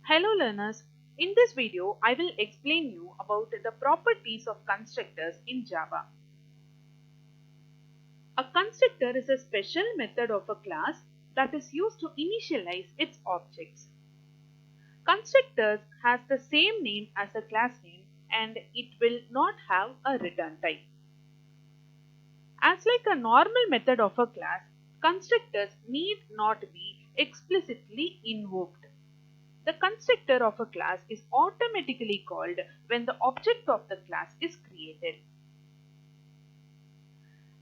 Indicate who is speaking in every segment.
Speaker 1: Hello learners, in this video I will explain you about the properties of constructors in Java. A constructor is a special method of a class that is used to initialize its objects. Constructors has the same name as a class name and it will not have a return type. As like a normal method of a class, constructors need not be explicitly invoked. The constructor of a class is automatically called when the object of the class is created.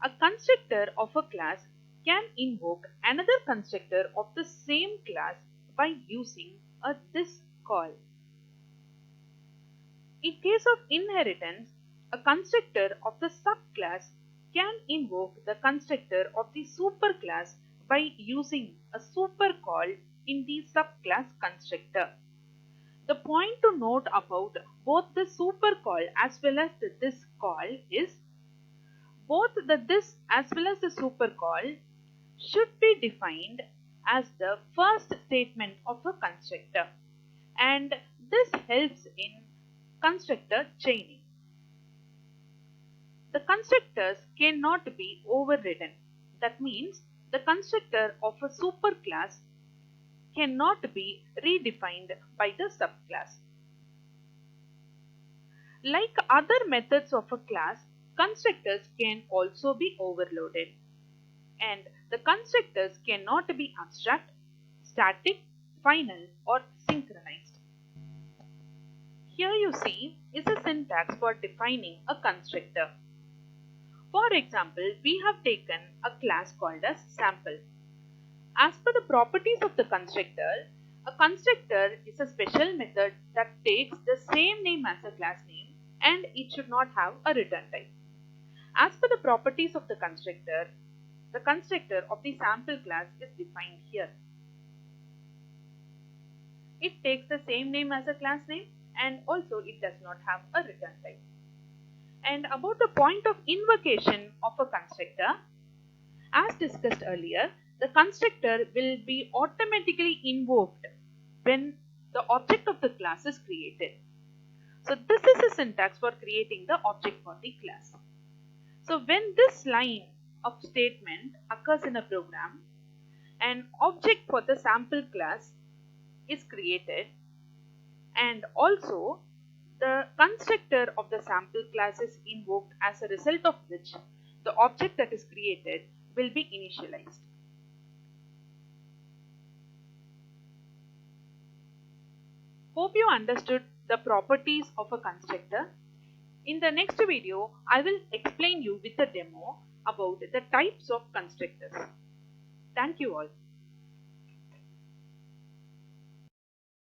Speaker 1: A constructor of a class can invoke another constructor of the same class by using a this call. In case of inheritance, a constructor of the subclass can invoke the constructor of the superclass by using a super call in the subclass constructor. The point to note about both the super call as well as the this call is both the this as well as the super call should be defined as the first statement of a constructor, and this helps in constructor chaining. The constructors cannot be overridden. That means the constructor of a superclass cannot be redefined by the subclass. Like other methods of a class, constructors can also be overloaded, and the constructors cannot be abstract, static, final or synchronized. Here you see is a syntax for defining a constructor. For example, we have taken a class called as sample. As per the properties of the constructor, a constructor is a special method that takes the same name as a class name and it should not have a return type. As per the properties of the constructor of the sample class is defined here. It takes the same name as a class name and also it does not have a return type. And about the point of invocation of a constructor, as discussed earlier, the constructor will be automatically invoked when the object of the class is created. So this is a syntax for creating the object for the class. So when this line of statement occurs in a program, an object for the sample class is created, and also the constructor of the sample class is invoked, as a result of which the object that is created will be initialized. Hope you understood the properties of a constructor. In the next video, I will explain you with a demo about the types of constructors. Thank you all.